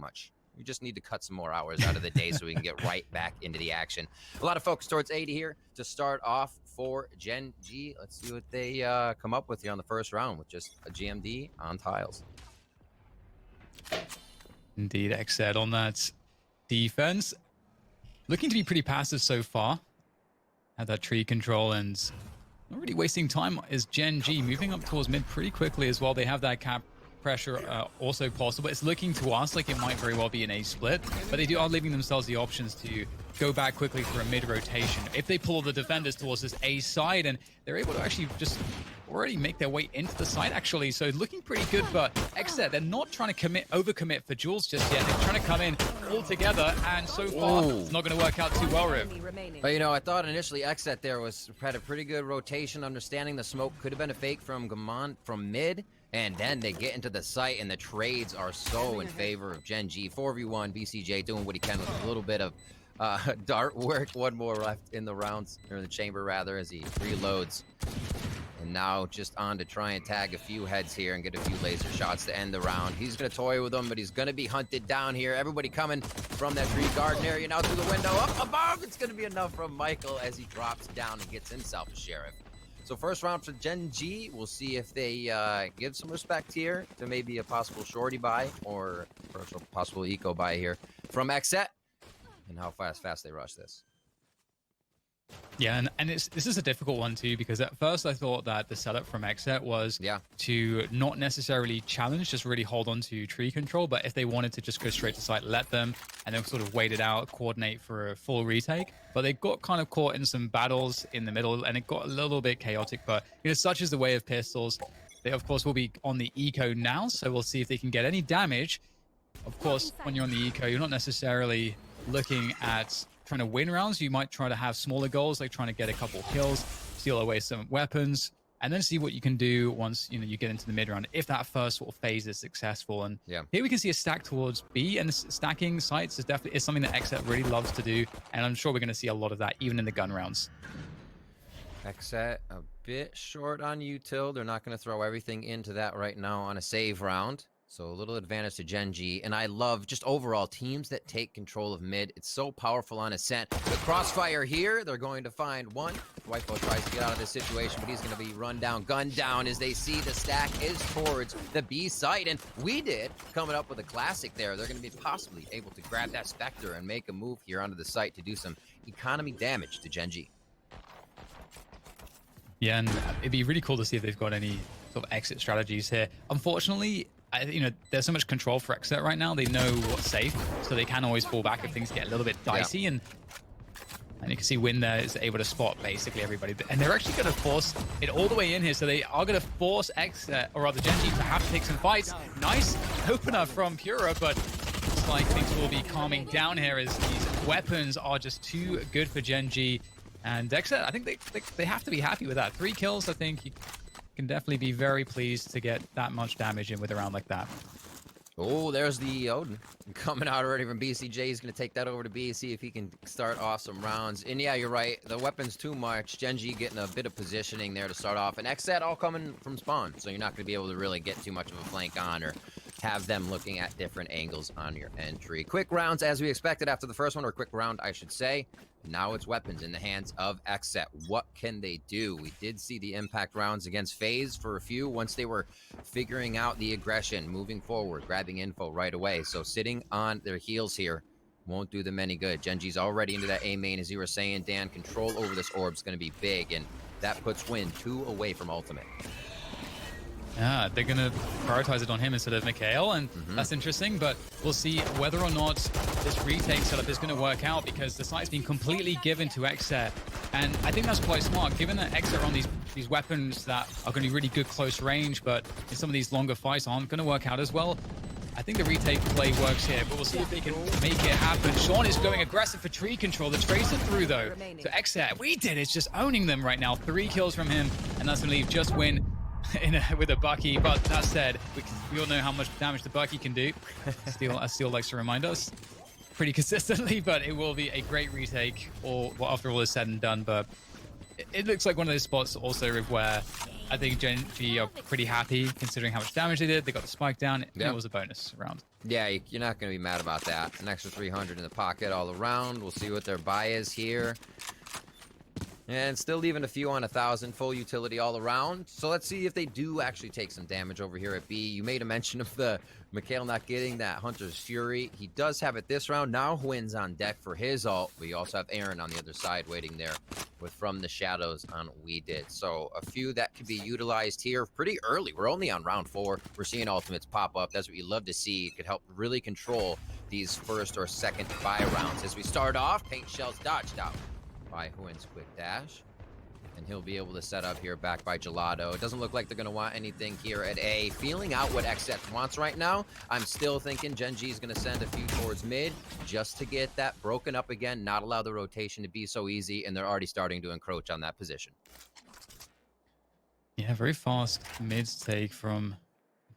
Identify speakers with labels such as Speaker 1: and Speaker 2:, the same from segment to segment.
Speaker 1: much. You just need to cut some more hours out of the day so we can get right back into the action. A lot of focus towards 80 here to start off for Gen.G. Let's see what they come up with here on the first round with just a GMD on tiles.
Speaker 2: Indeed, XSET on that defense. Looking to be pretty passive so far. Had that tree control and not really wasting time is Gen.G moving up towards mid pretty quickly as well. They have that cap pressure also possible. It's looking to us like it might very well be an A split, but they are leaving themselves the options to go back quickly for a mid rotation. If they pull the defenders towards this A side, and they're able to actually just already make their way into the site actually, so looking pretty good. But XSET, they're not trying to overcommit for Jules just yet. They're trying to come in all together, and so far it's not going to work out too well, Riv.
Speaker 1: But you know, I thought initially XSET there had a pretty good rotation, understanding the smoke could have been a fake from Gamon from mid. And then they get into the site, and the trades are so in favor of Gen.G. 4v1, BCJ doing what he can with a little bit of dart work. One more left in the rounds, or in the chamber rather, as he reloads. And now just on to try and tag a few heads here and get a few laser shots to end the round. He's going to toy with them, but he's going to be hunted down here. Everybody coming from that tree garden area now through the window. Up above, it's going to be enough from Michael as he drops down and gets himself a sheriff. So first round for Gen.G, we'll see if they give some respect here to maybe a possible shorty buy or a possible eco buy here from XSET, and how fast they rush this.
Speaker 2: Yeah, and this is a difficult one too, because at first I thought that the setup from XSET was to not necessarily challenge, just really hold on to tree control, but if they wanted to just go straight to site, let them, and then sort of wait it out, coordinate for a full retake. But they got kind of caught in some battles in the middle, and it got a little bit chaotic, but you know, such is the way of pistols. They of course will be on the eco now, so we'll see if they can get any damage. Of course, when you're on the eco, you're not necessarily looking at trying to win rounds. You might try to have smaller goals, like trying to get a couple kills, steal away some weapons, and then see what you can do once you get into the mid round, if that first sort of phase is successful. And here we can see a stack towards B, and stacking sites is something that XSET really loves to do, and I'm sure we're going to see a lot of that even in the gun rounds.
Speaker 1: XSET a bit short on util. They're not going to throw everything into that right now on a save round. So a little advantage to Gen.G, and I love just overall teams that take control of mid. It's so powerful on ascent. The crossfire here, they're going to find one. Whitebo tries to get out of this situation, but he's going to be run down, gunned down as they see the stack is towards the B site. And we did coming up with a classic there. They're going to be possibly able to grab that Spectre and make a move here onto the site to do some economy damage to Gen.G.
Speaker 2: Yeah, and it'd be really cool to see if they've got any sort of exit strategies here. Unfortunately, there's so much control for XSET right now. They know what's safe, so they can always fall back if things get a little bit dicey. And you can see Win there is able to spot basically everybody. And they're actually going to force it all the way in here, so they are going to force XSET, or rather Gen.G, to have to take some fights. Nice opener from Pura, but looks like things will be calming down here as these weapons are just too good for Gen.G. And XSET, I think they have to be happy with that. 3 kills, I think. Can definitely be very pleased to get that much damage in with a round like that.
Speaker 1: Oh, there's the Odin coming out already from BCJ. He's going to take that over to B, see if he can start off some rounds. And yeah, you're right. The weapon's too much. Gen.G getting a bit of positioning there to start off. And XSET all coming from spawn, so you're not going to be able to really get too much of a flank on or have them looking at different angles on your entry. Quick rounds as we expected after the first one, or quick round, I should say. Now it's weapons in the hands of XSET. What can they do? We did see the impact rounds against FaZe for a few once they were figuring out the aggression, moving forward, grabbing info right away. So sitting on their heels here won't do them any good. Gen.G's already into that A main, as you were saying, Dan. Control over this orb's going to be big, and that puts Win 2 away from ultimate.
Speaker 2: Yeah, they're going to prioritize it on him instead of Mikhail, and that's interesting, but we'll see whether or not this retake setup is going to work out, because the site's been completely given to XSET, and I think that's quite smart, given that XSET are on these weapons that are going to be really good close range, but in some of these longer fights aren't going to work out as well. I think the retake play works here, but we'll see if they can make it happen. Sean is going aggressive for tree control. The trades are through, though. So XSET, we did is just owning them right now. 3 kills from him, and that's going to leave just Win with a Bucky. But that said, we all know how much damage the Bucky can do. Steel likes to remind us pretty consistently, but it will be a great retake after all is said and done. But it looks like one of those spots also where I think Gen.G are pretty happy considering how much damage they did. They got the spike down. It was a bonus round.
Speaker 1: Yeah, you're not going to be mad about that. An extra 300 in the pocket all around. We'll see what their buy is here. And still leaving a few on 1,000, full utility all around. So let's see if they do actually take some damage over here at B. You made a mention of the Mikhail not getting that Hunter's Fury. He does have it this round. Now Hwin's on deck for his ult. We also have Aaron on the other side waiting there with From the Shadows on We Did. So a few that could be utilized here pretty early. We're only on round 4. We're seeing ultimates pop up. That's what you love to see. It could help really control these first or second buy rounds. As we start off, paint shells dodged out by Hwin's quick dash. And he'll be able to set up here back by Gelato. It doesn't look like they're going to want anything here at A. Feeling out what XSET wants right now. I'm still thinking Gen.G is going to send a few towards mid just to get that broken up again, not allow the rotation to be so easy, and they're already starting to encroach on that position.
Speaker 2: Yeah, very fast mid take from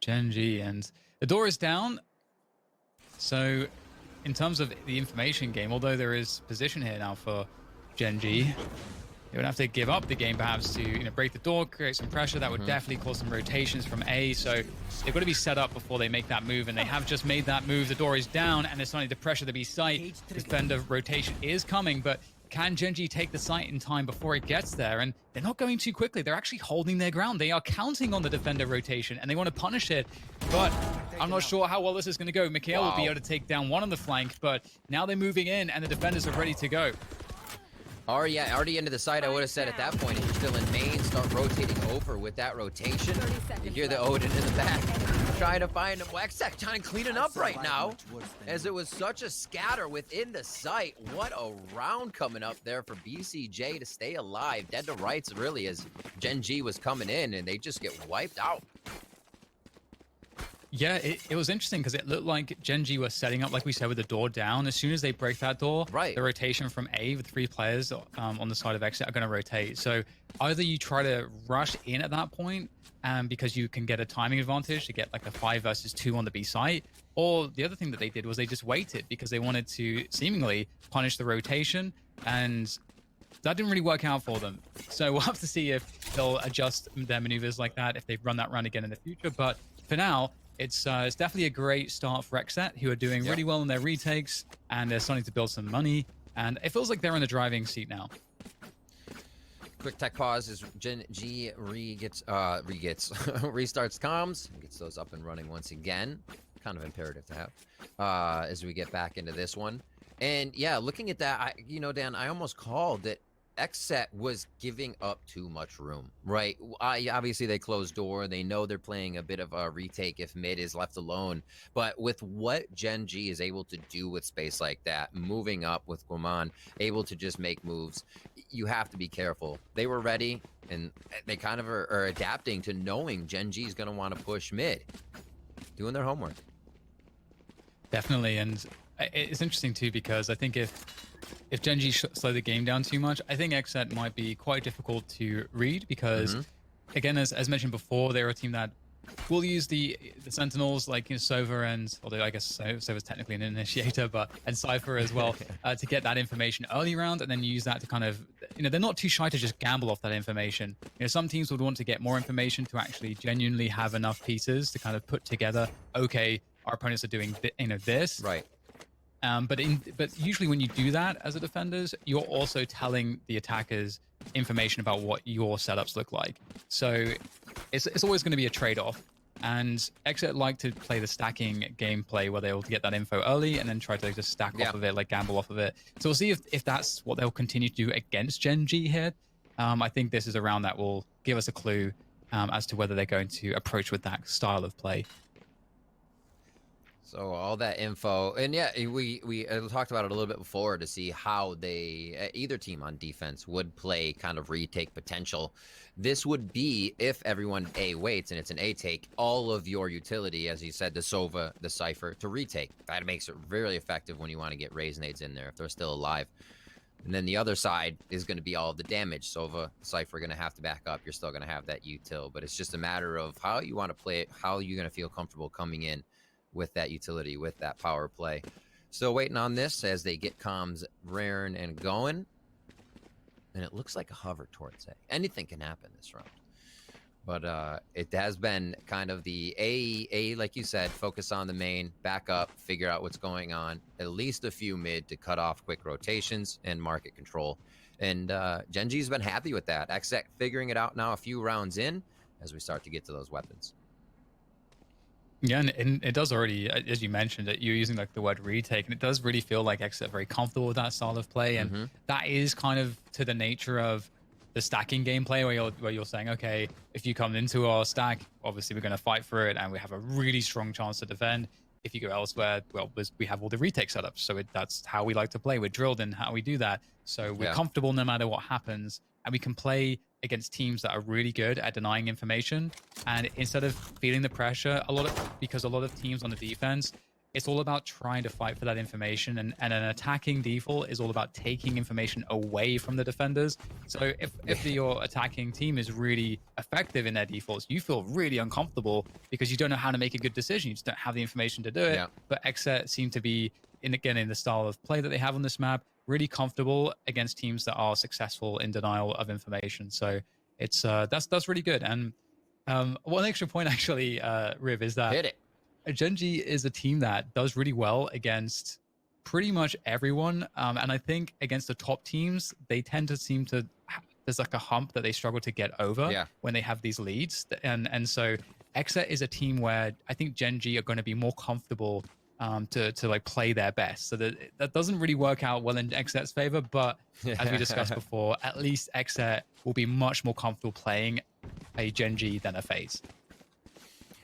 Speaker 2: Gen.G, and the door is down. So in terms of the information game, although there is position here now for Gen.G, they would have to give up the game perhaps to break the door, create some pressure. That would definitely cause some rotations from A. So they've got to be set up before they make that move, and they have just made that move. The door is down, and they're starting to pressure the B site. Defender rotation is coming, but can Gen.G take the site in time before it gets there? And they're not going too quickly. They're actually holding their ground. They are counting on the defender rotation, and they want to punish it. But I'm not sure how well this is going to go. Mikhail will be able to take down one on the flank, but now they're moving in, and the defenders are ready to go.
Speaker 1: Already into the site, I would have said at that point, if you're still in main, start rotating over with that rotation. You hear the Odin in the back, trying to find him. XSET kind of cleaning up right now, as it was such a scatter within the site. What a round coming up there for BCJ to stay alive. Dead to rights, really, as Gen.G was coming in, and they just get wiped out.
Speaker 2: Yeah, it was interesting because it looked like Gen.G was setting up, like we said, with the door down. As soon as they break that door, the rotation from A with 3 players on the side of XSET are going to rotate. So either you try to rush in at that point because you can get a timing advantage to get like a 5 versus 2 on the B site, or the other thing that they did was they just waited because they wanted to seemingly punish the rotation, and that didn't really work out for them. So we'll have to see if they'll adjust their maneuvers like that if they run that round again in the future. But for now, it's definitely a great start for XSET, who are doing really well in their retakes, and they're starting to build some money, and it feels like they're in the driving seat now.
Speaker 1: Quick tech pause as Gen.G restarts comms, gets those up and running once again. Kind of imperative to have as we get back into this one. And yeah, looking at that, Dan, I almost called it. XSET was giving up too much room, right? Obviously, they closed door. They know they're playing a bit of a retake if mid is left alone. But with what Gen.G is able to do with space like that, moving up with Guaman, able to just make moves, you have to be careful. They were ready, and they kind of are adapting to knowing Gen.G is going to want to push mid, doing their homework.
Speaker 2: Definitely, and it's interesting too because I think if Gen.G slow the game down too much, I think XSET might be quite difficult to read because, again, as mentioned before, they're a team that will use the Sentinels like Sova, and although I guess Sova's technically an initiator, and Cypher as well, to get that information early round, and then use that to kind of, they're not too shy to just gamble off that information. Some teams would want to get more information to actually genuinely have enough pieces to kind of put together, okay, our opponents are doing this.
Speaker 1: Right.
Speaker 2: But usually when you do that as a defenders, you're also telling the attackers information about what your setups look like. So it's always going to be a trade-off. And XSET like to play the stacking gameplay where they'll get that info early and then try to just stack off of it, like gamble off of it. So we'll see if that's what they'll continue to do against Gen.G here. I think this is a round that will give us a clue as to whether they're going to approach with that style of play.
Speaker 1: So all that info, and yeah, we talked about it a little bit before to see how either team on defense would play kind of retake potential. This would be if everyone A waits and it's an A take, all of your utility, as you said, the Sova, the Cypher, to retake. That makes it really effective when you want to get Raise Nades in there if they're still alive. And then the other side is going to be all of the damage. Sova, Cypher are going to have to back up. You're still going to have that util, but it's just a matter of how you want to play it, how you're going to feel comfortable coming in with that utility, with that power play. Still waiting on this as they get comms raring and going. And it looks like a hover towards A. Anything can happen this round. But it has been kind of the A, like you said, focus on the main, back up, figure out what's going on, at least a few mid to cut off quick rotations and market control. And Gen.G's been happy with that. XSET figuring it out now a few rounds in as we start to get to those weapons.
Speaker 2: Yeah, and it does already, as you mentioned, that you're using like the word retake, and it does really feel like XSET very comfortable with that style of play, and that is kind of to the nature of the stacking gameplay, where you're saying, okay, if you come into our stack, obviously we're going to fight for it, and we have a really strong chance to defend. If you go elsewhere, well, we have all the retake setups, so that's how we like to play. We're drilled in how we do that, so we're comfortable no matter what happens, and we can play against teams that are really good at denying information. And instead of feeling the pressure, because a lot of teams on the defense, it's all about trying to fight for that information, and an attacking default is all about taking information away from the defenders. So if your attacking team is really effective in their defaults, you feel really uncomfortable because you don't know how to make a good decision. You just don't have the information to do it. But XSET seem to be, in the style of play that they have on this map, really comfortable against teams that are successful in denial of information. So it's that's really good. And one extra point actually, Riv, is that
Speaker 1: Hit it.
Speaker 2: Gen.G is a team that does really well against pretty much everyone. And I think against the top teams, they tend to seem to, there's like a hump that they struggle to get over when they have these leads. And so XSET is a team where I think Gen.G are going to be more comfortable to like play their best. So that doesn't really work out well in XSET's favor, but as we discussed before, at least XSET will be much more comfortable playing a Gen.G than a FaZe.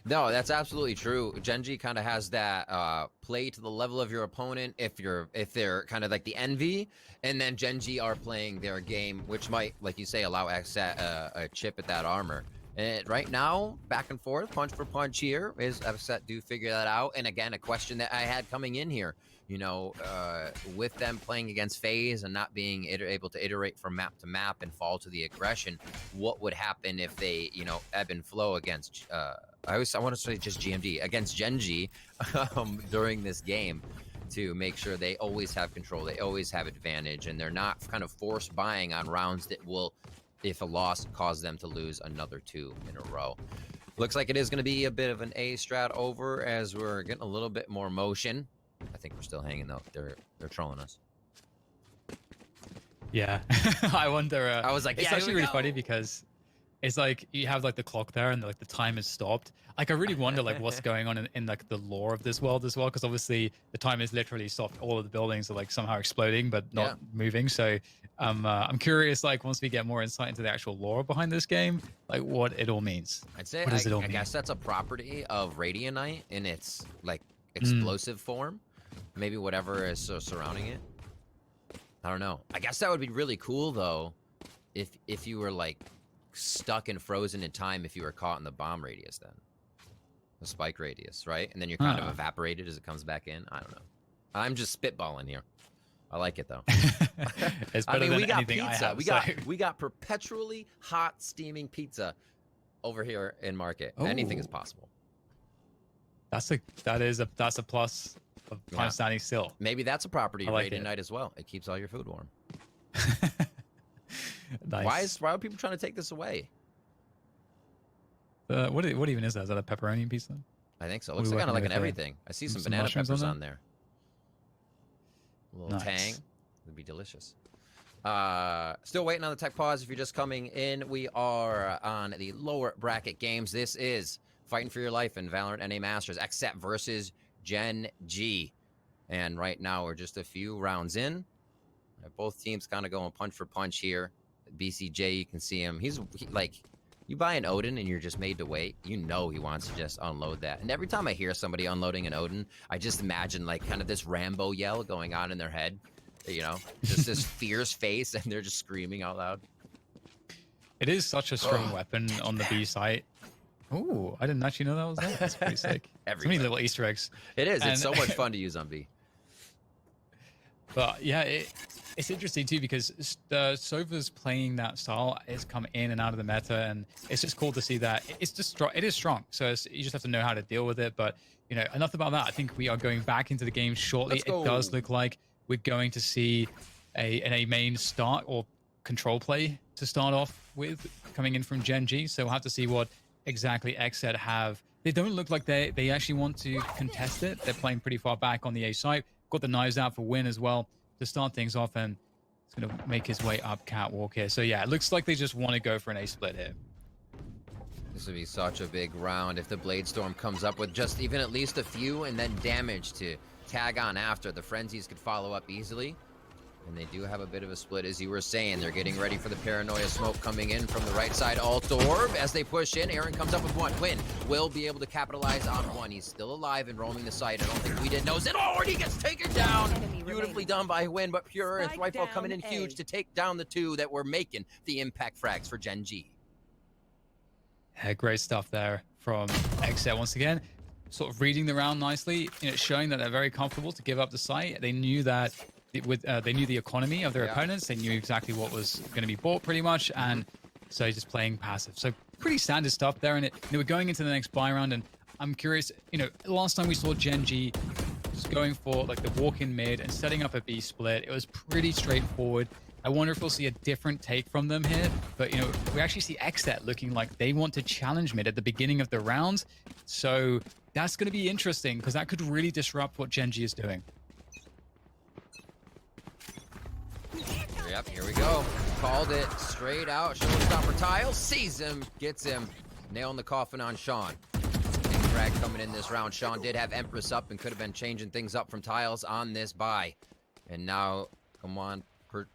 Speaker 1: No, that's absolutely true. Gen.G kind of has that play to the level of your opponent if they're kind of like the envy, and then Gen.G are playing their game, which might, like you say, allow XSET a chip at that armor. And right now, back and forth, punch for punch here, is XSET do figure that out. And again, a question that I had coming in here, you know, with them playing against FaZe and not being able to iterate from map to map and fall to the aggression, what would happen if they, you know, ebb and flow against I want to say just GMD against Gen.G during this game, to make sure they always have control, they always have advantage, and they're not kind of forced buying on rounds that will, if a loss, cause them to lose another 2 in a row. Looks like it is going to be a bit of an A strat over as we're getting a little bit more motion. I think we're still hanging though. They're trolling us.
Speaker 2: Yeah, I wonder.
Speaker 1: I was like,
Speaker 2: it's actually really funny because it's like you have like the clock there and like the time is stopped. Like I really wonder like what's going on in like the lore of this world as well, because obviously the time is literally stopped. All of the buildings are like somehow exploding but not moving. So I'm curious, like once we get more insight into the actual lore behind this game, like what it all means.
Speaker 1: I'd say
Speaker 2: what does it all
Speaker 1: I
Speaker 2: mean?
Speaker 1: guess that's a property of Radianite in its like explosive form. Maybe whatever is surrounding it. I don't know. I guess that would be really cool though, if you were like stuck and frozen in time if you were caught in the bomb radius, then the spike radius, right? And then you're kind of evaporated as it comes back in. I don't know. I'm just spitballing here. I like it though.
Speaker 2: It's better than
Speaker 1: we got
Speaker 2: anything
Speaker 1: pizza.
Speaker 2: I have,
Speaker 1: we got perpetually hot steaming pizza over here in market.
Speaker 2: Oh.
Speaker 1: Anything is possible.
Speaker 2: That's a plus of time standing still.
Speaker 1: Maybe that's a property of
Speaker 2: like
Speaker 1: Radiant as well. It keeps all your food warm.
Speaker 2: Nice.
Speaker 1: Why are people trying to take this away?
Speaker 2: What even is that? Is that a pepperoni pizza?
Speaker 1: I think so. It looks kind of like an everything. I see some banana peppers on there. A little tang. Would be delicious. Still waiting on the tech pause. If you're just coming in, we are on the lower bracket games. This is Fighting for Your Life in Valorant NA Masters. XSET versus Gen.G. And right now we're just a few rounds in. Both teams kind of going punch for punch here. BCJ, you can see him. He's like, you buy an Odin and you're just made to wait. You know he wants to just unload that. And every time I hear somebody unloading an Odin, I just imagine like kind of this Rambo yell going on in their head. You know, just this fierce face, and they're just screaming out loud.
Speaker 2: It is such a strong weapon on the B site. Oh, I didn't actually know that was there. That's pretty sick. So many little Easter eggs.
Speaker 1: It is. It's so much fun to use on B.
Speaker 2: But yeah, it's interesting too because Sova's playing that style has come in and out of the meta, and it's just cool to see that it's just strong. It is strong, so you just have to know how to deal with it. But you know, enough about that. I think we are going back into the game shortly. It does look like we're going to see a main start or control play to start off with coming in from Gen.G, so we'll have to see what exactly XSET have. They don't look like they actually want to contest it. They're playing pretty far back on the A site. Got the knives out for Win as well to start things off, and it's going to make his way up catwalk here. So yeah, it looks like they just want to go for an A split here.
Speaker 1: This would be such a big round if the Blade Storm comes up with just even at least a few and then damage to tag on after. The Frenzies could follow up easily. And they do have a bit of a split, as you were saying. They're getting ready for the Paranoia smoke coming in from the right side. Alt Orb as they push in. Aaron comes up with one. Win will be able to capitalize on one. He's still alive and roaming the site. I don't think Weedon knows it. Oh, and he gets taken down. Beautifully done by Win, but Pure and Thryfall coming in huge to take down the two that were making the impact frags for Gen.G.
Speaker 2: Yeah, great stuff there from XSET once again. Sort of reading the round nicely, showing that they're very comfortable to give up the site. They knew that they knew the economy of their opponents. They knew exactly what was going to be bought pretty much, and so just playing passive. So pretty standard stuff there. And we're going into the next buy round, and I'm curious. Last time we saw Gen.G just going for like the walk in mid and setting up a B split. It was pretty straightforward. I wonder if we'll see a different take from them here. But we actually see XSET looking like they want to challenge mid at the beginning of the round. So that's going to be interesting because that could really disrupt what Gen.G is doing.
Speaker 1: Yep, here we go. Called it straight out. Showstopper Tiles sees him, gets him. Nailing the coffin on Sean. Big frag coming in this round. Sean did have Empress up and could have been changing things up from Tiles on this buy. And now, come on,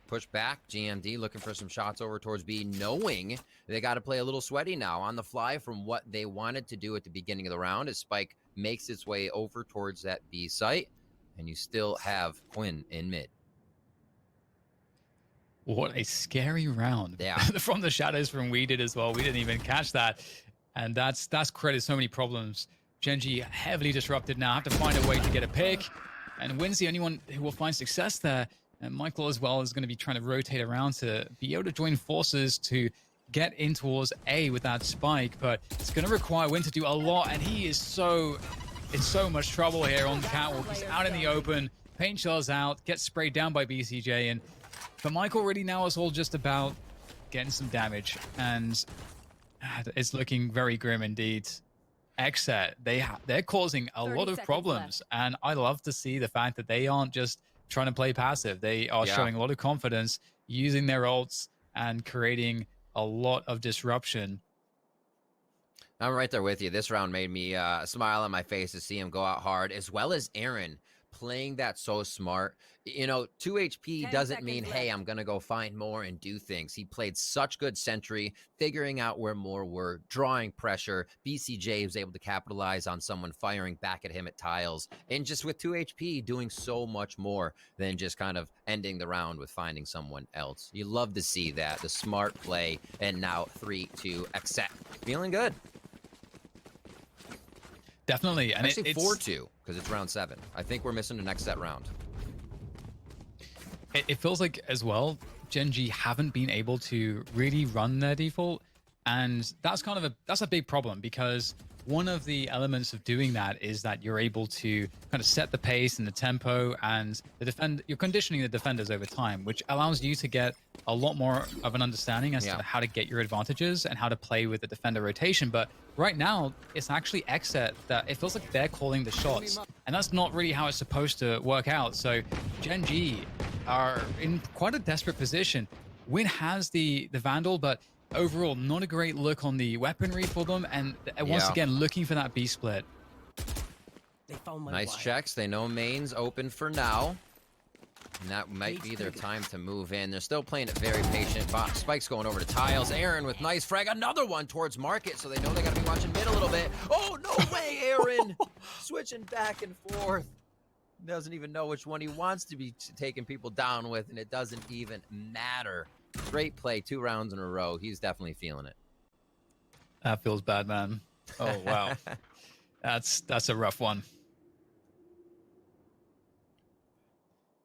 Speaker 1: push back. GMD looking for some shots over towards B, knowing they got to play a little sweaty now on the fly from what they wanted to do at the beginning of the round as Spike makes its way over towards that B site. And you still have Quinn in mid.
Speaker 2: What a scary round.
Speaker 1: Yeah.
Speaker 2: From the shadows from We did as well. We didn't even catch that. And that's created so many problems. Gen.G heavily disrupted now. Have to find a way to get a pick. And Win's the only one who will find success there. And Michael as well is going to be trying to rotate around to be able to join forces to get in towards A with that spike. But it's going to require Win to do a lot. And he is in so much trouble here on the catwalk. He's out in the open. Paint shells out. Gets sprayed down by BCJ. And for Michael, really now it's all just about getting some damage, and it's looking very grim indeed. XSET, they're causing a lot of problems, and I love to see the fact that they aren't just trying to play passive. They are showing a lot of confidence, using their ults and creating a lot of disruption.
Speaker 1: I'm right there with you. This round made me smile on my face to see him go out hard, as well as Aaron playing that so smart. 2 HP doesn't mean, hey, I'm going to go find more and do things. He played such good sentry, figuring out where more were, drawing pressure. BCJ was able to capitalize on someone firing back at him at Tiles. And just with 2 HP, doing so much more than just kind of ending the round with finding someone else. You love to see that, the smart play. And now 3-2 XSET. Feeling good.
Speaker 2: Definitely. And
Speaker 1: actually 4-2 because it's round 7. I think we're missing an XSET round.
Speaker 2: It feels like as well, Gen.G haven't been able to really run their default, and that's that's a big problem, because one of the elements of doing that is that you're able to kind of set the pace and the tempo, and you're conditioning the defenders over time, which allows you to get a lot more of an understanding as to how to get your advantages and how to play with the defender rotation. But right now, it's actually XSET that it feels like they're calling the shots, and that's not really how it's supposed to work out. So Gen.G are in quite a desperate position. Win has the Vandal, but overall, not a great look on the weaponry for them, and once again, looking for that B split.
Speaker 1: Nice checks. They know main's open for now. And that might be their time to move in. They're still playing it very patient. Spike's going over to Tiles. Aaron with nice frag. Another one towards Market, so they know they got to be watching mid a little bit. Oh, no way, Aaron! Switching back and forth. Doesn't even know which one he wants to be taking people down with, and it doesn't even matter. Great play, 2 rounds in a row. He's definitely feeling it.
Speaker 2: That feels bad, man. Oh, wow. That's a rough one.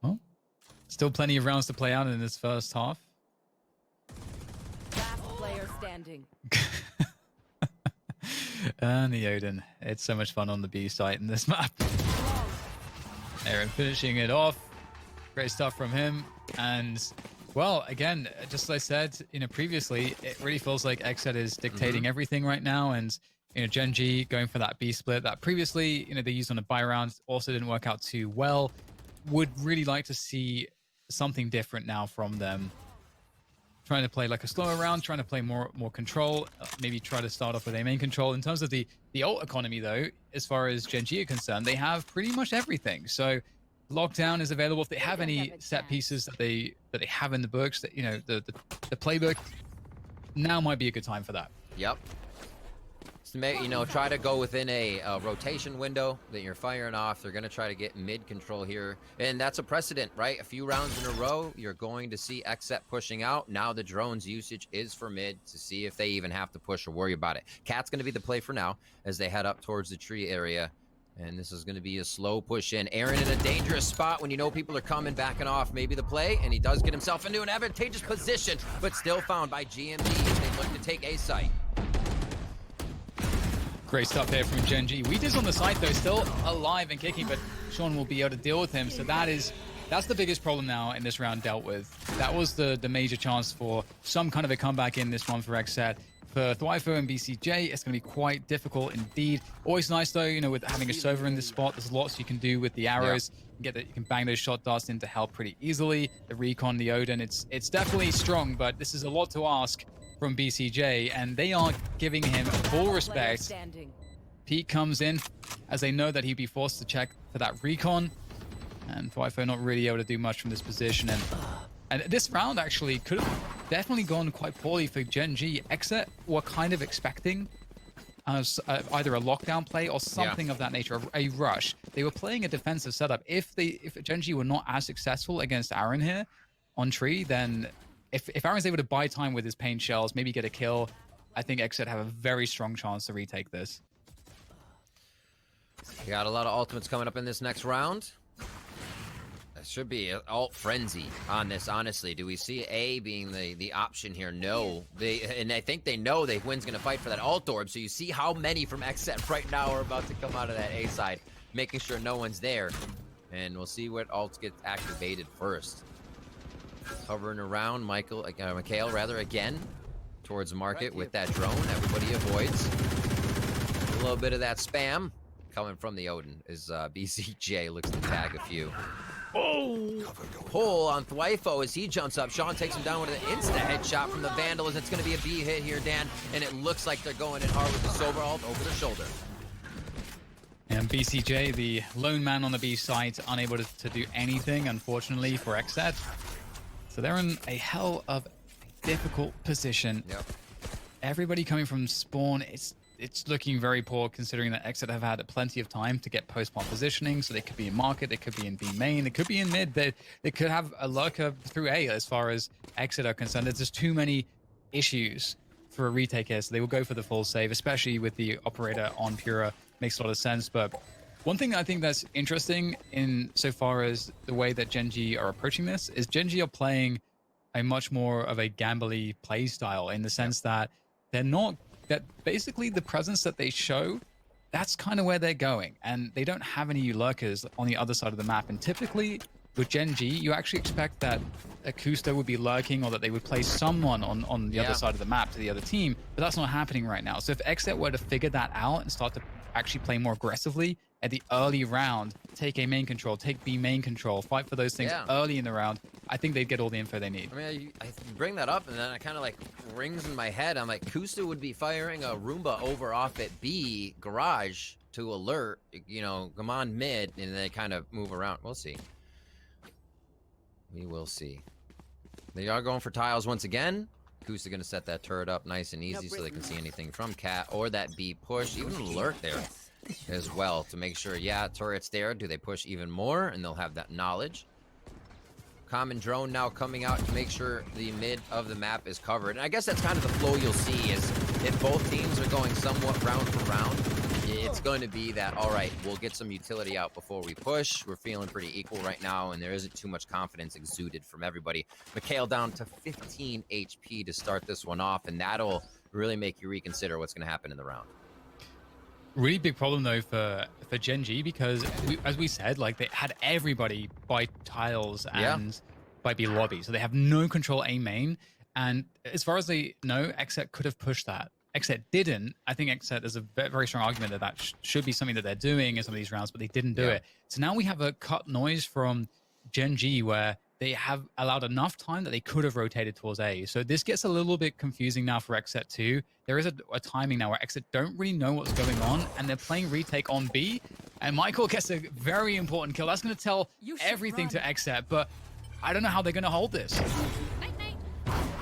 Speaker 2: Well, still plenty of rounds to play out in this first half.
Speaker 3: Last player standing.
Speaker 2: And the Odin. It's so much fun on the B site in this map. Aaron finishing it off. Great stuff from him. And Well, again, just as I said, previously, it really feels like XSET is dictating everything right now, and Gen.G going for that B split that previously, they used on a buy round, also didn't work out too well. Would really like to see something different now from them. Trying to play like a slower round, trying to play more control, maybe try to start off with a main control. In terms of the ult economy, though, as far as Gen.G are concerned, they have pretty much everything. So lockdown is available. If they have any set pieces that they have in the books, that the playbook, now might be a good time for that.
Speaker 1: Yep. So try to go within a rotation window that you're firing off. They're going to try to get mid control here. And that's a precedent, right? A few rounds in a row, you're going to see XSET pushing out. Now the drone's usage is for mid to see if they even have to push or worry about it. Cat's going to be the play for now as they head up towards the tree area. And this is going to be a slow push in. Aaron in a dangerous spot when people are coming, backing off. Maybe the play, and he does get himself into an advantageous position, but still found by GMG. They look to take A site.
Speaker 2: Great stuff there from Gen.G. Weeders on the side, though, still alive and kicking, but Sean will be able to deal with him. So that's the biggest problem now in this round dealt with. That was the major chance for some kind of a comeback in this one for XSET. For Thwyfo and BCJ, it's going to be quite difficult indeed. Always nice, though, with having a Sova in this spot. There's lots you can do with the arrows. You can bang those shot darts into hell pretty easily. The recon, the Odin, it's definitely strong, but this is a lot to ask from BCJ, and they are giving him full respect. Pete comes in as they know that he'd be forced to check for that recon, and Thwyfo not really able to do much from this position. And this round actually could have definitely gone quite poorly for Gen.G. XSET were kind of expecting either a lockdown play or something of that nature, a rush. They were playing a defensive setup. If Gen.G were not as successful against Aaron here on tree, then if Aaron's able to buy time with his paint shells, maybe get a kill, I think XSET have a very strong chance to retake this.
Speaker 1: We got a lot of ultimates coming up in this next round. It should be an ult frenzy on this, honestly. Do we see A being the option here? No. And I think they know that Wynn's going to fight for that ult orb, so you see how many from XSET right now are about to come out of that A side, making sure no one's there. And we'll see what ults get activated first. Hovering around Mikhail again towards market with that drone. Everybody avoids. A little bit of that spam coming from the Odin as BCJ looks to tag a few. Oh! Pull on Thwyfo as he jumps up. Sean takes him down with an insta-headshot from the Vandal as it's going to be a B hit here, Dan. And it looks like they're going in hard with the Sova ult over their shoulder.
Speaker 2: And BCJ, the lone man on the B site, unable to do anything, unfortunately, for XSET. So they're in a hell of a difficult position.
Speaker 1: Yep.
Speaker 2: Everybody coming from spawn, it's looking very poor considering that XSET have had plenty of time to get post-spawn positioning. So they could be in market, they could be in B main, they could be in mid, they could have a lurker through A as far as XSET are concerned. There's just too many issues for a retake here, so they will go for the full save, especially with the operator on Pura. Makes a lot of sense. But one thing I think that's interesting in so far as the way that Gen.G are approaching this is Gen.G are playing a much more of a gambly play style in the sense that they're not, that basically the presence that they show, that's kind of where they're going. And they don't have any lurkers on the other side of the map. And typically with Gen.G, you actually expect that Akusta would be lurking or that they would play someone on the other side of the map to the other team, but that's not happening right now. So if XSET were to figure that out and start to actually play more aggressively at the early round, take A main control, take B main control, fight for those things early in the round, I think they'd get all the info they need.
Speaker 1: I mean, I bring that up and then I kind of like rings in my head. I'm like, Kusta would be firing a Roomba over off at B garage to alert, come on mid, and they kind of move around. We'll see. We will see. They are going for tiles once again. Kusta going to set that turret up nice and easy so they can see anything from Cat or that B push, even an alert there as well to make sure, turret's there. Do they push even more? And they'll have that knowledge. Common drone now coming out to make sure the mid of the map is covered. And I guess that's kind of the flow you'll see is if both teams are going somewhat round for round, it's going to be that, all right, we'll get some utility out before we push. We're feeling pretty equal right now, and there isn't too much confidence exuded from everybody. Mikhail down to 15 HP to start this one off, and that'll really make you reconsider what's going to happen in the round.
Speaker 2: Really big problem, though, for Gen.G because, as we said, like they had everybody buy tiles and by B lobby. So they have no control A main. And as far as they know, XSET could have pushed that. XSET didn't. I think XSET, there's a very strong argument that should be something that they're doing in some of these rounds, but they didn't do it. So now we have a cut noise from Gen.G where they have allowed enough time that they could have rotated towards A. So this gets a little bit confusing now for XSET too. There is a timing now where XSET don't really know what's going on, and they're playing retake on B. And Michael gets a very important kill. That's going to tell everything to XSET, but I don't know how they're going to hold this.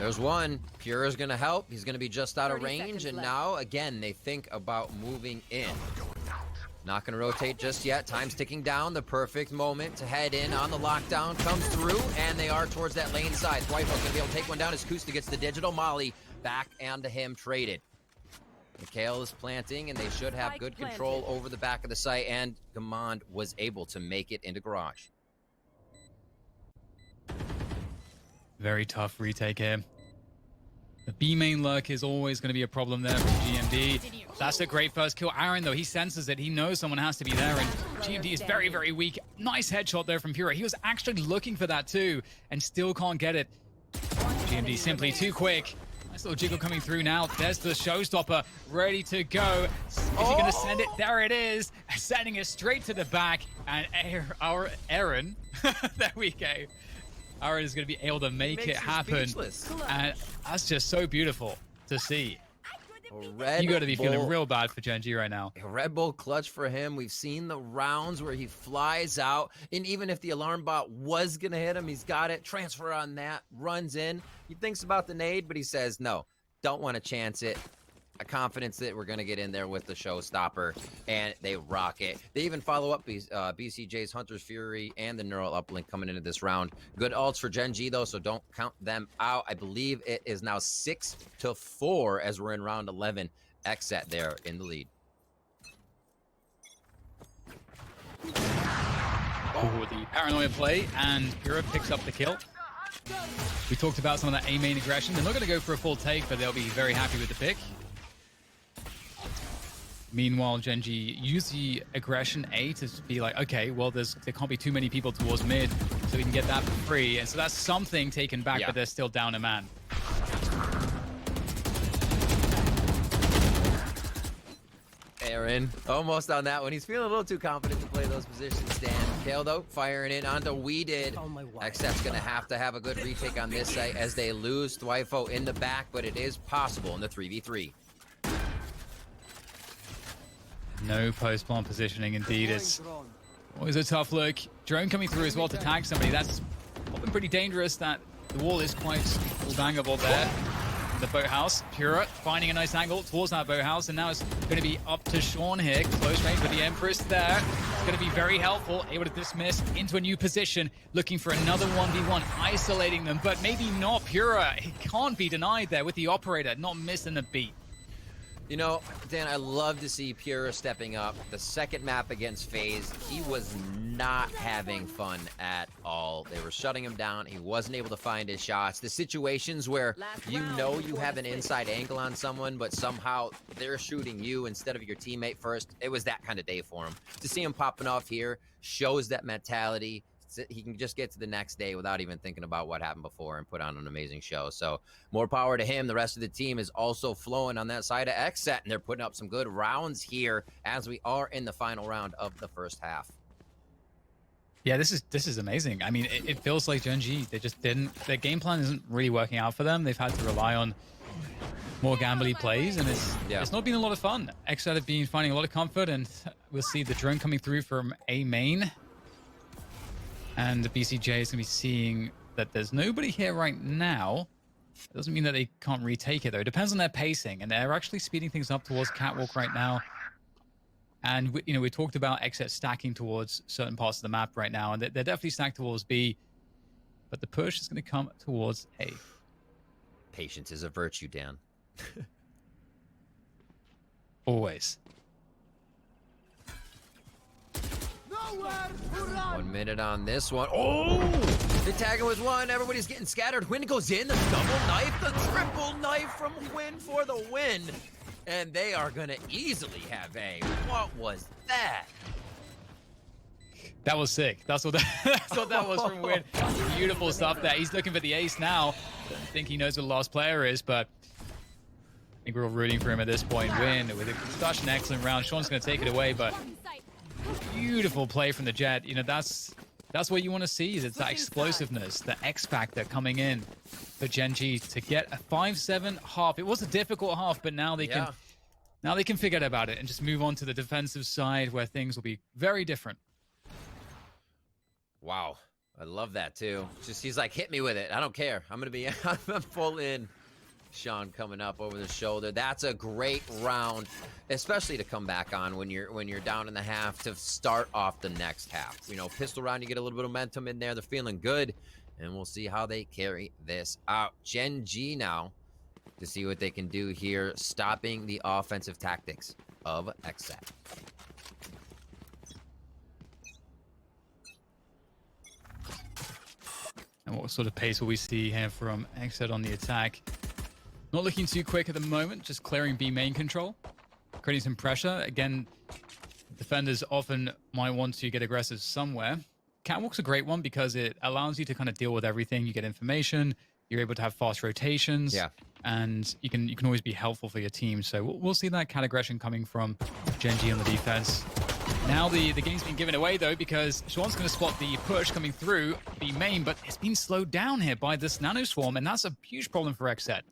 Speaker 1: There's one. Pure is going to help. He's going to be just out of range, and now, again, they think about moving in. Not going to rotate just yet. Time's ticking down. The perfect moment to head in on the lockdown comes through, and they are towards that lane side. Twyfo's going to be able to take one down as Kusta gets the digital molly back onto him, traded. Mikhail is planting, and they should have good control over the back of the site, and Gamond was able to make it into garage.
Speaker 2: Very tough retake here. The B main lurk is always going to be a problem there from GMD. That's a great first kill. Aaron, though, he senses it. He knows someone has to be there, and GMD is very, very weak. Nice headshot there from Pura. He was actually looking for that too, and still can't get it. GMD simply too quick. Nice little jiggle coming through now. There's the showstopper ready to go. Is he going to send it? There it is. Sending it straight to the back. And our Aaron, there we go. Aaron is going to be able to make it happen. And that's just so beautiful to see. You got to be feeling real bad for Gen.G right now.
Speaker 1: A Red Bull clutch for him. We've seen the rounds where he flies out, and even if the alarm bot was going to hit him, he's got it. Transfer on that, runs in. He thinks about the nade, but he says, no, don't want to chance it. A confidence that we're going to get in there with the showstopper, and they rock it. They even follow up BCJ's Hunter's Fury and the Neural Uplink coming into this round. Good ults for Gen.G, though, so don't count them out. I believe it is now 6-4 as we're in round 11. XSET there in the lead.
Speaker 2: Oh, the paranoia play, and Pura picks up the kill. We talked about some of that A main aggression. They're not going to go for a full take, but they'll be very happy with the pick. Meanwhile, Gen.G used the aggression A to be like, okay, well, there can't be too many people towards mid, so we can get that for free. And so that's something taken back, but they're still down a man.
Speaker 1: Aaron, almost on that one. He's feeling a little too confident to play those positions, Dan. Kale, though, firing in onto We Did. XSET's going to have a good retake on this site as they lose Twyfo in the back, but it is possible in the 3v3.
Speaker 2: No post-plant positioning, indeed. It's always a tough look. Drone coming through as well to tag somebody. That's been pretty dangerous. That the wall is quite bangable there. The boathouse. Pura finding a nice angle towards that boathouse, and now it's going to be up to Sean here. Close range with the Empress there. It's going to be very helpful. Able to dismiss into a new position, looking for another 1v1, isolating them, but maybe not. Pura, it can't be denied there with the operator, not missing a beat.
Speaker 1: You know, Dan, I love to see Pura stepping up. The second map against FaZe, he was not having fun at all. They were shutting him down. He wasn't able to find his shots. The situations where you know you have an inside angle on someone, but somehow they're shooting you instead of your teammate first, it was that kind of day for him. To see him popping off here shows that mentality. He can just get to the next day without even thinking about what happened before and put on an amazing show. So more power to him. The rest of the team is also flowing on that side of XSET, and they're putting up some good rounds here as we are in the final round of the first half.
Speaker 2: Yeah, this is amazing. I mean, it feels like Gen.G, they just didn't, their game plan isn't really working out for them. They've had to rely on more gambly plays, and it's not been a lot of fun. XSET have been finding a lot of comfort, and we'll see the drone coming through from A main. And the BCJ is going to be seeing that there's nobody here right now. It doesn't mean that they can't retake it, though. It depends on their pacing, and they're actually speeding things up towards Catwalk right now. And, we talked about XSET stacking towards certain parts of the map right now, and they're definitely stacked towards B. But the push is going to come towards A.
Speaker 1: Patience is a virtue, Dan.
Speaker 2: Always.
Speaker 1: 1 minute on this one. Oh! The tagging was one. Everybody's getting scattered. Win goes in. The double knife. The triple knife from Win for the win. And they are going to easily have A. What was that?
Speaker 2: That was sick. That's what that was from Win. Beautiful stuff there. He's looking for the ace now. I think he knows who the last player is, but I think we're all rooting for him at this point. Win with such an excellent round. Sean's going to take it away, but beautiful play from the Jet. You know, that's what you want to see. It's that explosiveness, the X factor coming in for Gen.G to get a 5-7 half. It was a difficult half, but now they can forget about it and just move on to the defensive side where things will be very different.
Speaker 1: Wow, I love that too. Just he's like, hit me with it. I don't care. I'm gonna be I'm full in. Sean coming up over the shoulder. That's a great round, especially to come back on when you're down in the half to start off the next half. You know, pistol round, you get a little bit of momentum in there. They're feeling good, and we'll see how they carry this out. Gen.G now to see what they can do here, stopping the offensive tactics of XSET.
Speaker 2: And what sort of pace will we see here from XSET on the attack? Not looking too quick at the moment, just clearing B main control, creating some pressure. Again, defenders often might want to get aggressive somewhere. Catwalk's a great one because it allows you to kind of deal with everything. You get information, you're able to have fast rotations, and you can always be helpful for your team. So we'll see that cat aggression coming from Gen.G on the defense. Now the game's been given away though because Sean's going to spot the push coming through the main, but it's been slowed down here by this nano swarm, and that's a huge problem for XSET.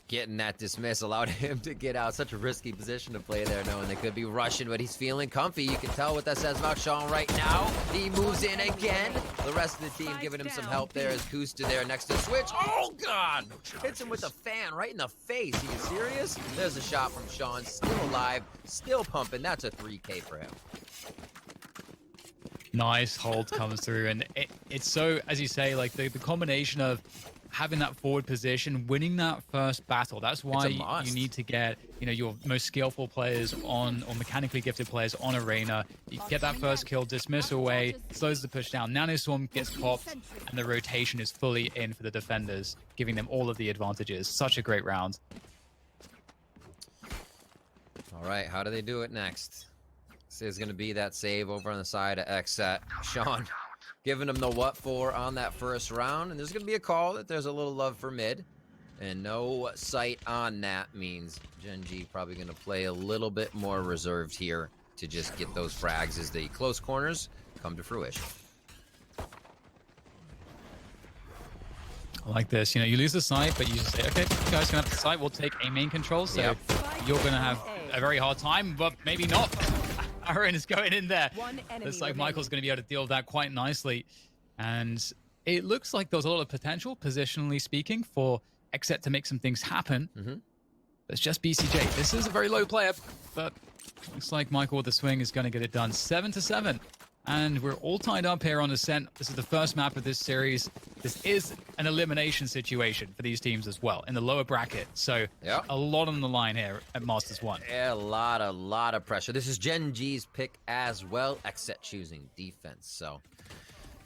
Speaker 1: Getting that dismiss allowed him to get out. Such a risky position to play there, knowing they could be rushing, but he's feeling comfy. You can tell what that says about Sean right now. He moves in again. The rest of the team giving him some help there as Kusta there next to Switch. Oh, God! Hits him with a fan right in the face. Are you serious? There's a shot from Sean. Still alive. Still pumping. That's a 3K for him.
Speaker 2: Nice hold comes through, and it's so, as you say, like the combination of having that forward position, winning that first battle. That's why you need to get, you know, your most skillful players on, or mechanically gifted players on Arena. You get that first kill, dismiss away, slows the push down. Nanoswarm gets popped, and the rotation is fully in for the defenders, giving them all of the advantages. Such a great round.
Speaker 1: All right, how do they do it next? This is going to be that save over on the side of XSET. Sean giving him the what for on that first round, and there's going to be a call that there's a little love for mid, and no sight on that means Gen.G probably going to play a little bit more reserved here to just get those frags as the close corners come to fruition.
Speaker 2: I like this. You know, you lose the site, but you just say, okay, you guys can have the site. We'll take a main control, so you're going to have a very hard time, but maybe not. Aaron is going in there. Looks like Michael's going to be able to deal with that quite nicely. And it looks like there's a lot of potential, positionally speaking, for XSET to make some things happen. It's just BCJ. This is a very low player, but looks like Michael with the swing is going to get it done. 7-7. And we're all tied up here on Ascent. This is the first map of this series. This is an elimination situation for these teams as well in the lower bracket. So a lot on the line here at Masters 1.
Speaker 1: Yeah, a lot of pressure. This is Gen.G's pick as well. XSET choosing defense. So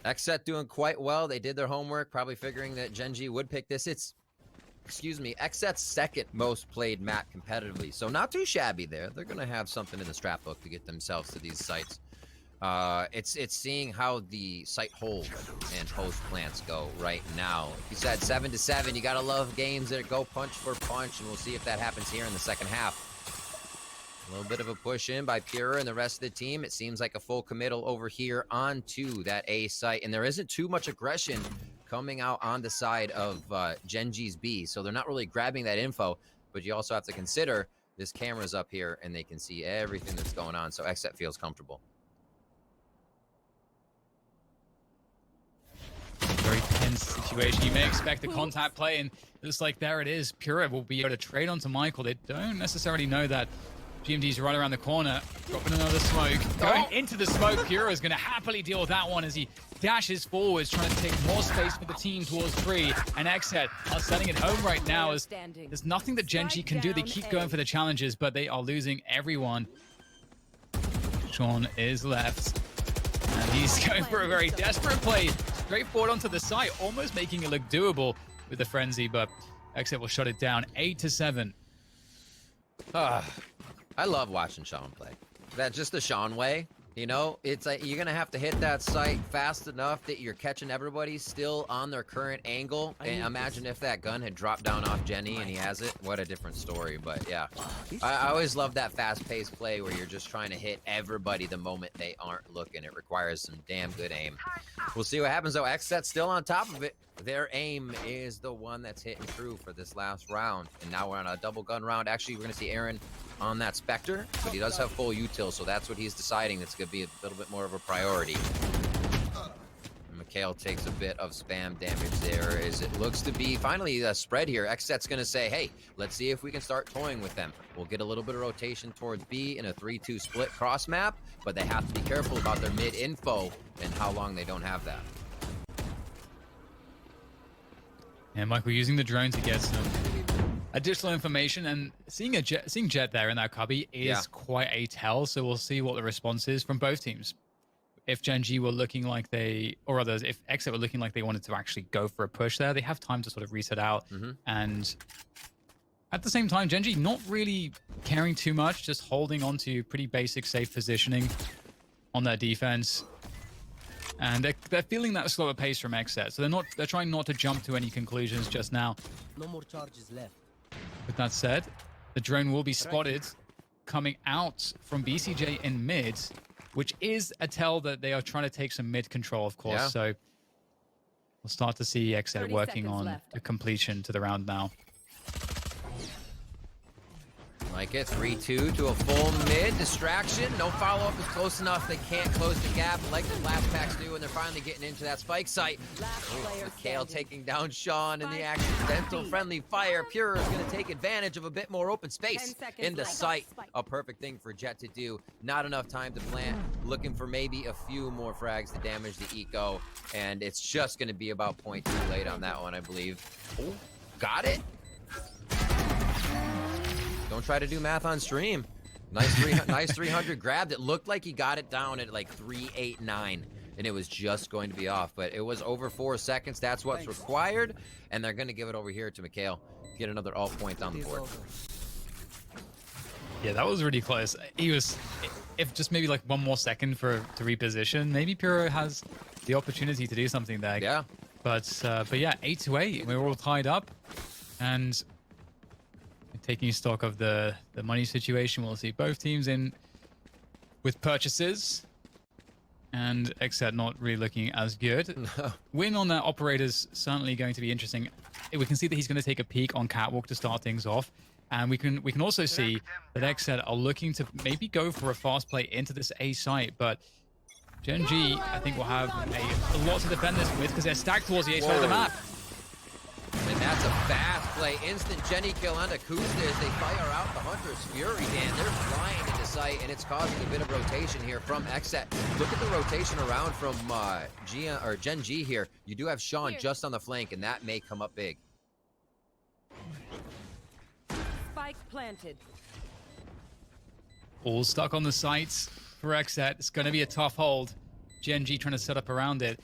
Speaker 1: XSET doing quite well. They did their homework, probably figuring that Gen.G would pick this. It's, XSET's second most played map competitively. So not too shabby there. They're going to have something in the strap book to get themselves to these sites. It's seeing how the site hold and post plants go right now. Like you said, 7-7. You gotta love games that go punch for punch, and we'll see if that happens here in the second half. A little bit of a push in by Pura and the rest of the team. It seems like a full committal over here onto that A site, and there isn't too much aggression coming out on the side of Gen.G's B, so they're not really grabbing that info. But you also have to consider this camera's up here, and they can see everything that's going on, so XSET feels comfortable.
Speaker 2: Very tense situation. You may expect a contact play, and just like there it is, Pura will be able to trade onto Michael. They don't necessarily know that GMD's right around the corner, dropping another smoke. Going into the smoke, Pura is going to happily deal with that one as he dashes forwards, trying to take more space for the team towards 3. And XSET are sending it home right now as there's nothing that Gen.G can do. They keep going for the challenges, but they are losing everyone. Sean is left, and he's going for a very desperate play. Straight forward onto the site, almost making it look doable with the frenzy, but XSET will shut it down 8-7.
Speaker 1: I love watching Sean play. That's just the Sean way. You know, it's like you're gonna have to hit that site fast enough that you're catching everybody still on their current angle. And imagine if that gun had dropped down off Jenny and he has it. What a different story. But yeah, I always love that fast-paced play where you're just trying to hit everybody the moment they aren't looking. It requires some damn good aim. We'll see what happens though. XSET's still on top of it. Their aim is the one that's hitting true for this last round. And now we're on a double gun round. Actually, we're gonna see Aaron on that Spectre, but he does have full util, so that's what he's deciding. That's gonna be a little bit more of a priority. Mikhail takes a bit of spam damage there, as it looks to be finally a spread here. XSET's gonna say, hey, let's see if we can start toying with them. We'll get a little bit of rotation towards B in a 3-2 split cross map, but they have to be careful about their mid info and how long they don't have that.
Speaker 2: And Michael using the drone to get some additional information, and seeing Jet there in that cubby is quite a tell. So we'll see what the response is from both teams. If Gen.G were looking like they, or others, if XSET were looking like they wanted to actually go for a push there, they have time to sort of reset out. And at the same time, Gen.G not really caring too much, just holding on to pretty basic safe positioning on their defense. And they're feeling that slower pace from XSET, so they're trying not to jump to any conclusions just now.
Speaker 3: No more charges left.
Speaker 2: With that said, the drone will be spotted coming out from BCJ in mid, which is a tell that they are trying to take some mid control, of course. So we'll start to see XSET working on a completion to the round now.
Speaker 1: Like it, 3-2 to a full mid. Distraction, no follow-up is close enough. They can't close the gap like the last packs do, and they're finally getting into that spike site. Mikhail taking down Sean in the accidental friendly fire. Pure is going to take advantage of a bit more open space in the site. A perfect thing for Jet to do. Not enough time to plant. Looking for maybe a few more frags to damage the eco, and it's just going to be about 0.2 late on that one, I believe. Oh, got it. Don't try to do math on stream. Nice 300 grabbed. It looked like he got it down at like 389, and it was just going to be off, but it was over 4 seconds. That's what's required, and they're going to give it over here to Mikhail. Get another alt point on the board.
Speaker 2: Yeah, that was really close. He was, if just maybe like 1 more second to reposition, maybe Puro has the opportunity to do something there.
Speaker 1: Yeah.
Speaker 2: But yeah, 8-8. We're all tied up, and taking stock of the money situation, we'll see both teams in with purchases, and XSET not really looking as good. Win on that operator's certainly going to be interesting. We can see that he's going to take a peek on Catwalk to start things off, and we can also see that XSET are looking to maybe go for a fast play into this A site, but Gen.G I think will have a lot to defend this with because they're stacked towards the A side of the map.
Speaker 1: And that's a fast play. Instant Jenny kill onto Kusta as they fire out the Hunter's Fury, man. They're flying into sight, and it's causing a bit of rotation here from XSET. Look at the rotation around from Gen.G here. You do have Sean just on the flank, and that may come up big.
Speaker 4: Spike planted.
Speaker 2: All stuck on the sites for XSET. It's going to be a tough hold. Gen.G trying to set up around it.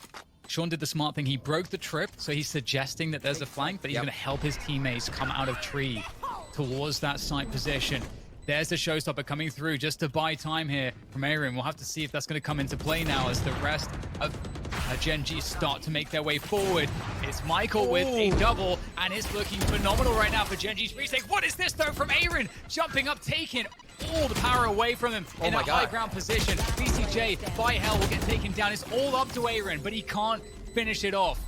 Speaker 2: Sean did the smart thing. He broke the trip, so he's suggesting that there's a flank, but he's going to help his teammates come out of tree towards that site position. There's the showstopper coming through just to buy time here from Aaron. We'll have to see if that's going to come into play now as the rest of Gen.G start to make their way forward. It's Michael with a double, and it's looking phenomenal right now for Gen.G's retake. What is this, though, from Aaron? Jumping up, taking all the power away from him in a high ground position. VCJ by Hell will get taken down. It's all up to Aaron, but he can't finish it off.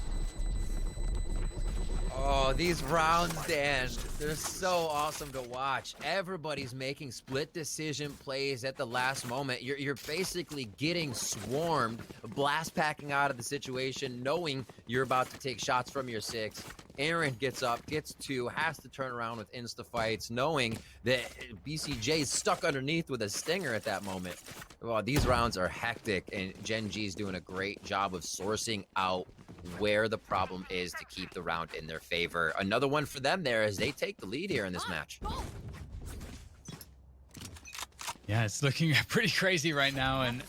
Speaker 1: Oh, these rounds, Dan, they're so awesome to watch. Everybody's making split decision plays at the last moment. You're basically getting swarmed, blast packing out of the situation, knowing you're about to take shots from your 6. Aaron gets up, gets 2, has to turn around with insta-fights, knowing that BCJ is stuck underneath with a stinger at that moment. Well, these rounds are hectic, and Gen.G's doing a great job of sourcing out where the problem is to keep the round in their favor. Another one for them there as they take the lead here in this match.
Speaker 2: Yeah, it's looking pretty crazy right now, and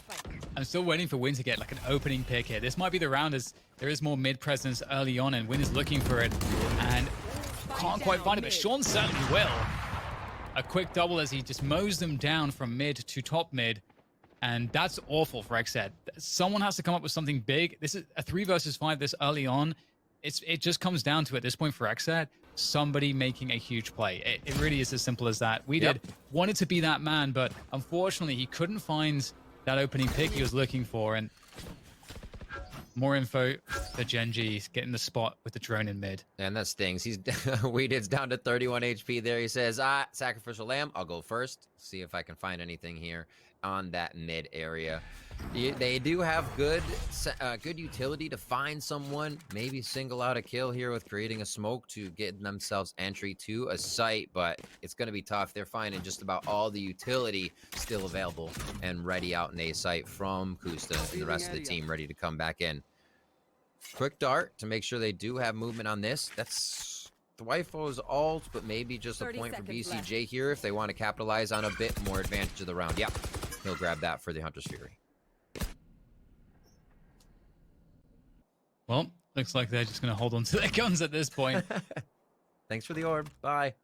Speaker 2: I'm still waiting for Win to get like an opening pick here. This might be the round as there is more mid presence early on, and Win is looking for it and can't quite find it, but Sean certainly will. A quick double as he just mows them down from mid to top mid. And that's awful for XSET. Someone has to come up with something big. This is a 3 versus 5 this early on. It just comes down to, at this point for XSET, somebody making a huge play. It really is as simple as that. Wanted to be that man, but unfortunately he couldn't find that opening pick he was looking for. And more info for Gen.G getting the spot with the drone in mid.
Speaker 1: And that stings. He's Weeded's down to 31 HP there. He says, sacrificial lamb, I'll go first. See if I can find anything here on that mid area. They do have good utility to find someone, maybe single out a kill here with creating a smoke to get themselves entry to a site, but it's going to be tough. They're finding just about all the utility still available and ready out in a site from Kusta and the rest of the team ready to come back in. Quick dart to make sure they do have movement on this. That's Twyfo's ult, but maybe just a point for BCJ here if they want to capitalize on a bit more advantage of the round. Yeah, he'll grab that for the Hunter's Fury.
Speaker 2: Well, looks like they're just going to hold on to their guns at this point.
Speaker 1: Thanks for the orb. Bye.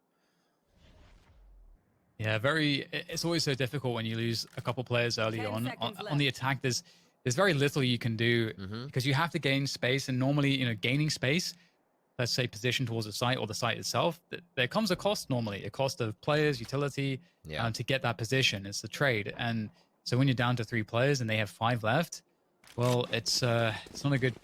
Speaker 2: Yeah, it's always so difficult when you lose a couple players early on the attack. There's very little you can do because you have to gain space, and normally, gaining space, let's say position towards the site or the site itself, there comes a cost normally, a cost of players, utility, to get that position. It's the trade. And so when you're down to 3 players and they have 5 left, well, it's not a good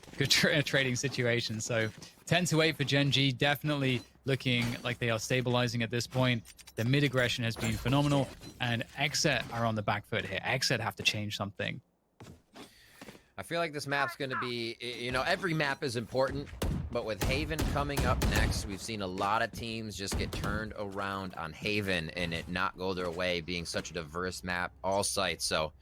Speaker 2: trading situation. So 10-8 for Gen.G, definitely looking like they are stabilizing at this point. The mid aggression has been phenomenal, and XSET are on the back foot here. XSET have to change something.
Speaker 1: I feel like this map's going to be, every map is important, but with Haven coming up next, we've seen a lot of teams just get turned around on Haven and it not go their way, being such a diverse map, all sites. So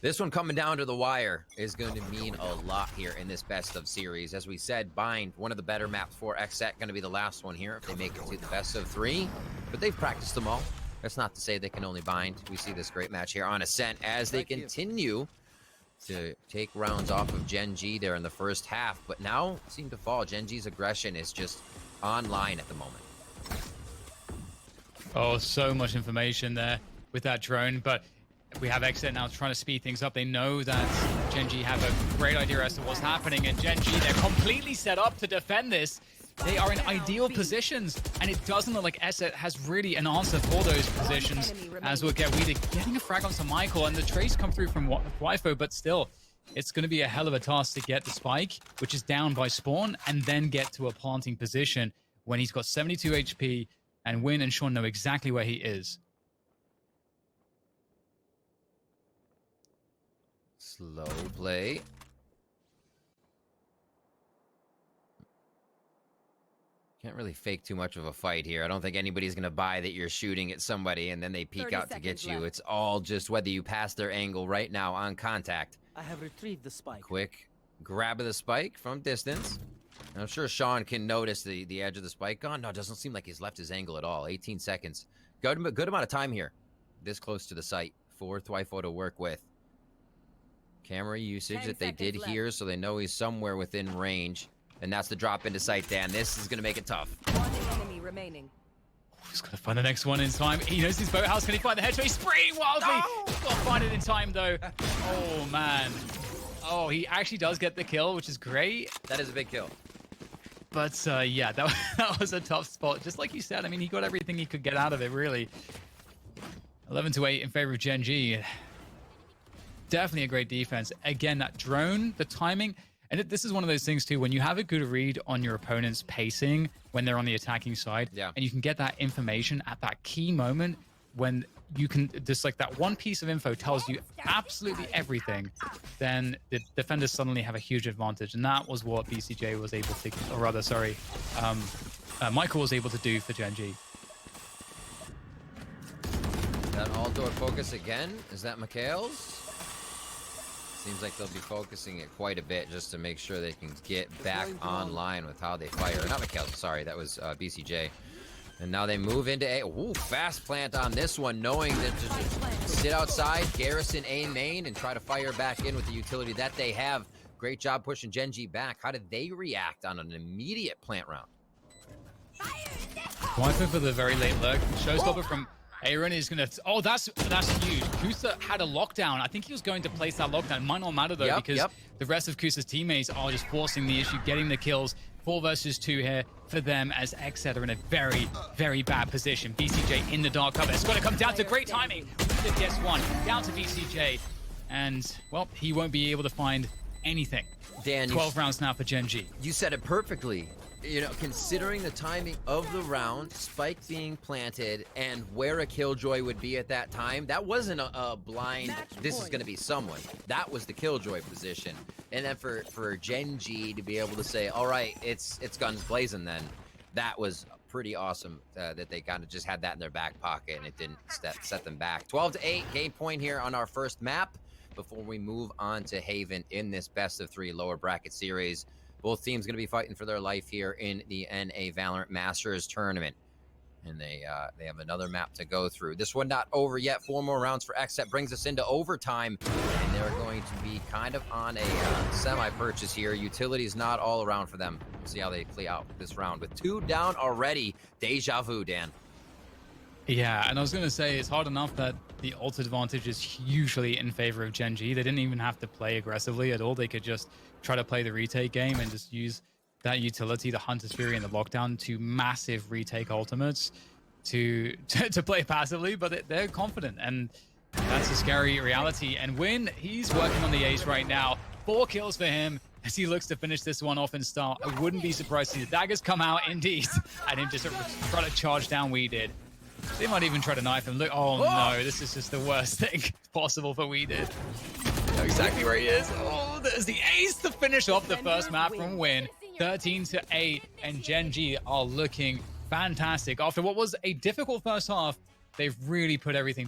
Speaker 1: this one coming down to the wire is going to mean a lot here in this best of series. As we said, Bind, one of the better maps for XSET, going to be the last one here if they make it to the best of 3. But they've practiced them all. That's not to say they can only Bind. We see this great match here on Ascent as they continue to take rounds off of Gen.G there in the first half. But now seem to fall. Gen.G's aggression is just online at the moment.
Speaker 2: Oh, so much information there with that drone. But we have XSET now trying to speed things up. They know that Gen.G have a great idea as to what's happening, and Gen.G, they're completely set up to defend this. They are in ideal positions, and it doesn't look like XSET has really an answer for those positions, as we'll get Weeded getting a frag onto Michael, and the trace come through from Twyfo, but still, it's going to be a hell of a task to get the spike, which is down by spawn, and then get to a planting position when he's got 72 HP, and Win and Sean know exactly where he is.
Speaker 1: Slow play. Can't really fake too much of a fight here. I don't think anybody's going to buy that you're shooting at somebody and then they peek out to get you. It's all just whether you pass their angle right now on contact.
Speaker 3: I have retrieved the spike.
Speaker 1: Quick grab of the spike from distance. I'm sure Sean can notice the edge of the spike gone. No, it doesn't seem like he's left his angle at all. 18 seconds. Good amount of time here. This close to the site for Twyfo to work with. Camera usage that they did here, so they know he's somewhere within range. And that's the drop into sight, Dan. This is going to make it tough.
Speaker 4: One enemy remaining.
Speaker 2: He's got to find the next one in time. He knows his boathouse. Can he find the headshot? He's spraying wildly.
Speaker 1: No!
Speaker 2: He's got to find it in time, though. Oh, man. Oh, he actually does get the kill, which is great.
Speaker 1: That is a big kill.
Speaker 2: But, yeah, that was a tough spot. Just like you said, I mean, he got everything he could get out of it, really. 11-8 in favor of Gen.G. Definitely a great defense. Again, that drone, the timing... And this is one of those things, too, when you have a good read on your opponent's pacing when they're on the attacking side, and you can get that information at that key moment when you can, just like that one piece of info tells you absolutely everything, then the defenders suddenly have a huge advantage. And that was what BCJ was able to, or rather, sorry, Michael was able to do for Gen.G.
Speaker 1: That all-door focus again? Is that Mikhail's? Seems like they'll be focusing it quite a bit just to make sure they can get back online with how they fire. Not Mikhail, sorry, that was BCJ. And now they move into A. Ooh, fast plant on this one, knowing that just sit outside, garrison A main, and try to fire back in with the utility that they have. Great job pushing Gen.G back. How did they react on an immediate plant round?
Speaker 2: Twyfo for the very late lurk. Showstopper from Aaron is gonna. Oh, that's huge. Kusa had a lockdown. I think he was going to place that lockdown. It might not matter though, because the rest of Kusa's teammates are just forcing the issue, getting the kills. 4 versus 2 here for them, as XSET are in a very, very bad position. VCJ in the dark cover. It's going to come down to great timing. Just gets one down to VCJ, and well, he won't be able to find anything.
Speaker 1: Dan,
Speaker 2: 12 rounds now for Gen.G.
Speaker 1: You said it perfectly. You know, considering the timing of the round, spike being planted, and where a Killjoy would be at that time, that wasn't a blind, this is going to be someone. That was the Killjoy position. And then for Gen.G to be able to say, all right, it's guns blazing then, that was pretty awesome that they kind of just had that in their back pocket and it didn't set them back. 12-8, game point here on our first map before we move on to Haven in this best-of-3 lower bracket series. Both teams going to be fighting for their life here in the NA Valorant Masters tournament. And they have another map to go through. This one not over yet. 4 more rounds for XSET brings us into overtime. And they're going to be kind of on a semi-purchase here. Utility's not all around for them. We'll see how they play out this round. With 2 down already. Deja vu, Dan.
Speaker 2: Yeah, and I was going to say, it's hard enough that the ult advantage is usually in favor of Gen.G. They didn't even have to play aggressively at all. They could just try to play the retake game and just use that utility, the Hunter's Fury and the Lockdown, to massive retake ultimates to play passively, but they're confident, and that's a scary reality. And Win, he's working on the ace right now. 4 kills for him as he looks to finish this one off in style. I wouldn't be surprised to see the daggers come out indeed and him just try to charge down We Did. They might even try to knife him. Look, oh no, this is just the worst thing possible for We Did. Know exactly where he is. Oh, there's the ace to finish off the first map from Win. 13-8, and Gen.G are looking fantastic. After what was a difficult first half, they've really put everything